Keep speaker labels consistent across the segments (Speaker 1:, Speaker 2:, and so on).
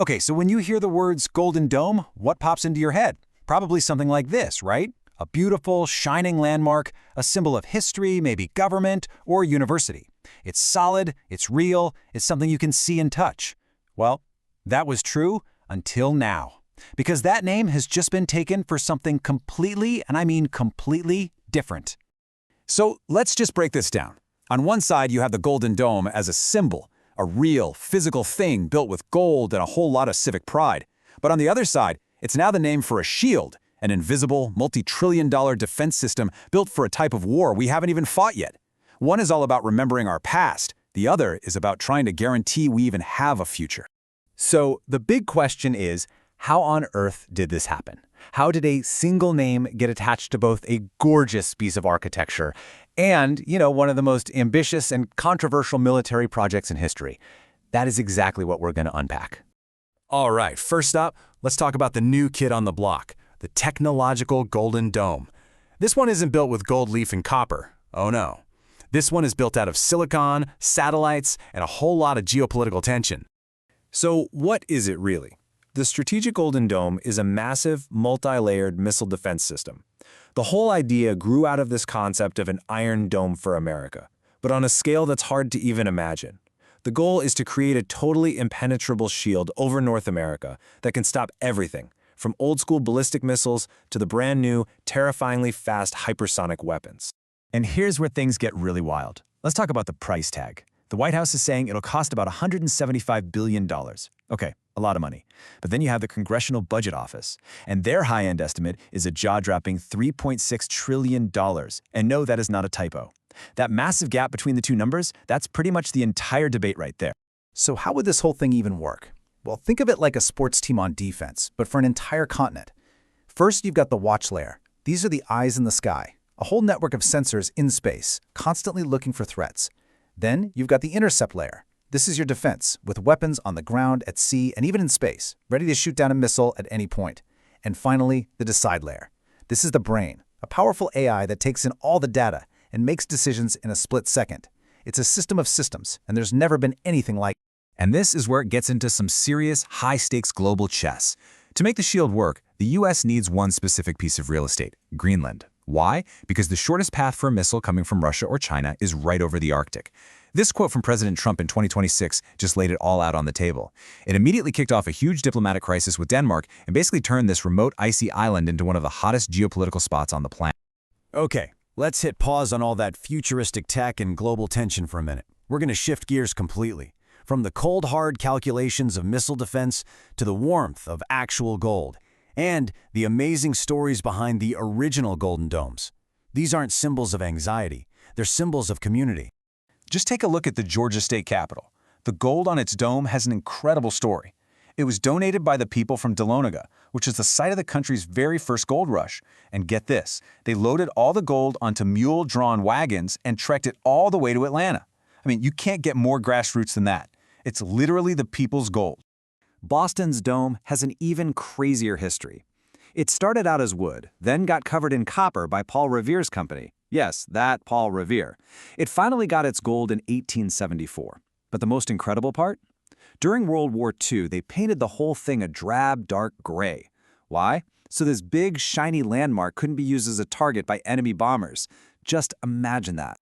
Speaker 1: Okay, so when you hear the words Golden Dome, what pops into your head? Probably something like this, right? A beautiful, shining landmark, a symbol of history, maybe government, or university. It's solid, it's real, it's something you can see and touch. Well, that was true until now. Because that name has just been taken for something completely, and I mean completely, different. So let's just break this down. On one side, you have the Golden Dome as a symbol, a real, physical thing built with gold and a whole lot of civic pride. But on the other side, it's now the name for a shield, an invisible, multi-trillion-dollar defense system built for a type of war we haven't even fought yet. One is all about remembering our past. The other is about trying to guarantee we even have a future. So the big question is, how on earth did this happen? How did a single name get attached to both a gorgeous piece of architecture and, one of the most ambitious and controversial military projects in history? That is exactly what we're going to unpack. All right, first up, let's talk about the new kid on the block, the technological Golden Dome. This one isn't built with gold leaf and copper. Oh no. This one is built out of silicon, satellites, and a whole lot of geopolitical tension. So what is it really? The Strategic Golden Dome is a massive, multi-layered missile defense system. The whole idea grew out of this concept of an Iron Dome for America, but on a scale that's hard to even imagine. The goal is to create a totally impenetrable shield over North America that can stop everything, from old-school ballistic missiles to the brand-new, terrifyingly fast hypersonic weapons. And here's where things get really wild. Let's talk about the price tag. The White House is saying it'll cost about $175 billion. Okay, a lot of money. But then you have the Congressional Budget Office, and their high-end estimate is a jaw-dropping $3.6 trillion. And no, that is not a typo. That massive gap between the two numbers, that's pretty much the entire debate right there. So how would this whole thing even work? Well, think of it like a sports team on defense, but for an entire continent. First, you've got the watch layer. These are the eyes in the sky, a whole network of sensors in space, constantly looking for threats. Then you've got the intercept layer. This is your defense, with weapons on the ground, at sea, and even in space, ready to shoot down a missile at any point. And finally, the decide layer. This is the brain, a powerful AI that takes in all the data and makes decisions in a split second. It's a system of systems, and there's never been anything like it. And this is where it gets into some serious, high-stakes global chess. To make the shield work, the US needs one specific piece of real estate, Greenland. Why? Because the shortest path for a missile coming from Russia or China is right over the Arctic. This quote from President Trump in 2026 just laid it all out on the table. It immediately kicked off a huge diplomatic crisis with Denmark and basically turned this remote, icy island into one of the hottest geopolitical spots on the planet. Okay, let's hit pause on all that futuristic tech and global tension for a minute. We're going to shift gears completely. From the cold, hard calculations of missile defense to the warmth of actual gold. And the amazing stories behind the original Golden Domes. These aren't symbols of anxiety, they're symbols of community. Just take a look at the Georgia State Capitol. The gold on its dome has an incredible story. It was donated by the people from Dahlonega, which is the site of the country's very first gold rush. And get this, they loaded all the gold onto mule-drawn wagons and trekked it all the way to Atlanta. I mean, you can't get more grassroots than that. It's literally the people's gold. Boston's dome has an even crazier history. It started out as wood, then got covered in copper by Paul Revere's company. Yes, that Paul Revere. It finally got its gold in 1874. But the most incredible part? During World War II, they painted the whole thing a drab, dark gray. Why? So this big, shiny landmark couldn't be used as a target by enemy bombers. Just imagine that.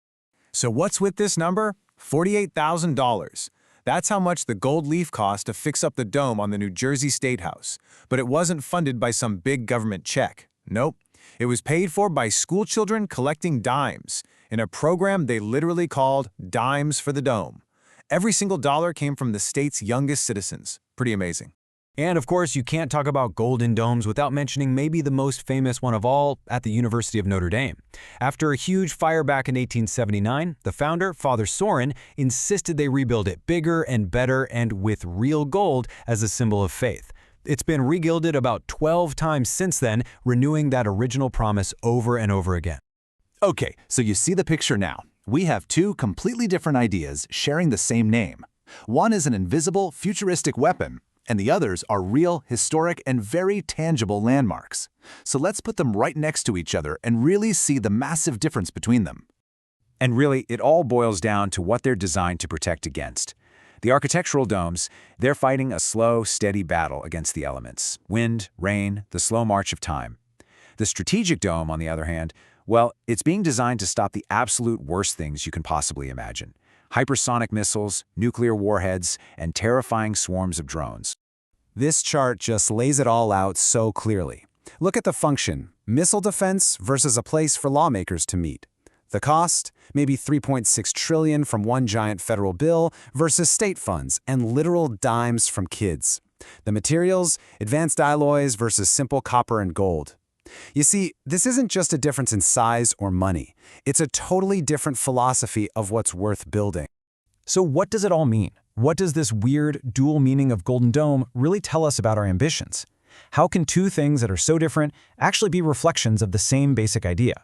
Speaker 1: So what's with this number? $48,000. That's how much the gold leaf cost to fix up the dome on the New Jersey State House. But it wasn't funded by some big government check. Nope. It was paid for by school children collecting dimes in a program they literally called Dimes for the Dome. Every single dollar came from the state's youngest citizens. Pretty amazing. And of course, you can't talk about golden domes without mentioning maybe the most famous one of all at the University of Notre Dame. After a huge fire back in 1879, the founder, Father Sorin, insisted they rebuild it bigger and better and with real gold as a symbol of faith. It's been regilded about 12 times since then, renewing that original promise over and over again. Okay, so you see the picture now. We have two completely different ideas sharing the same name. One is an invisible, futuristic weapon, and the others are real, historic, and very tangible landmarks. So let's put them right next to each other and really see the massive difference between them. And really, it all boils down to what they're designed to protect against. The architectural domes, they're fighting a slow, steady battle against the elements: wind, rain, the slow march of time. The strategic dome, on the other hand, well, it's being designed to stop the absolute worst things you can possibly imagine: hypersonic missiles, nuclear warheads, and terrifying swarms of drones. This chart just lays it all out so clearly. Look at the function: missile defense versus a place for lawmakers to meet. The cost, maybe $3.6 trillion from one giant federal bill versus state funds and literal dimes from kids. The materials, advanced alloys versus simple copper and gold. You see, this isn't just a difference in size or money. It's a totally different philosophy of what's worth building.
Speaker 2: So what does it all mean? What does this weird dual meaning of Golden Dome really tell us about our ambitions? How can two things that are so different actually be reflections of the same basic idea?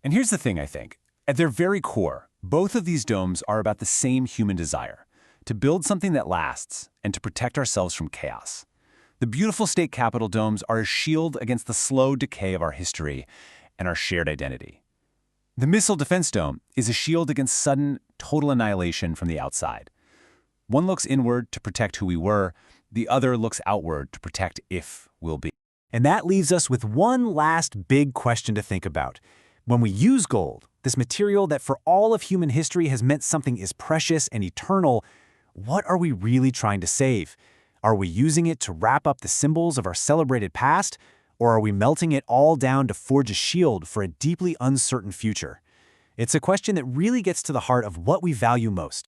Speaker 3: And here's the thing, I think. At their very core, both of these domes are about the same human desire: to build something that lasts and to protect ourselves from chaos. The beautiful state capitol domes are a shield against the slow decay of our history and our shared identity. The missile defense dome is a shield against sudden, total annihilation from the outside. One looks inward to protect who we were, the other looks outward to protect if we'll be.
Speaker 1: And that leaves us with one last big question to think about. When we use gold, this material that for all of human history has meant something is precious and eternal, what are we really trying to save? Are we using it to wrap up the symbols of our celebrated past, or are we melting it all down to forge a shield for a deeply uncertain future? It's a question that really gets to the heart of what we value most: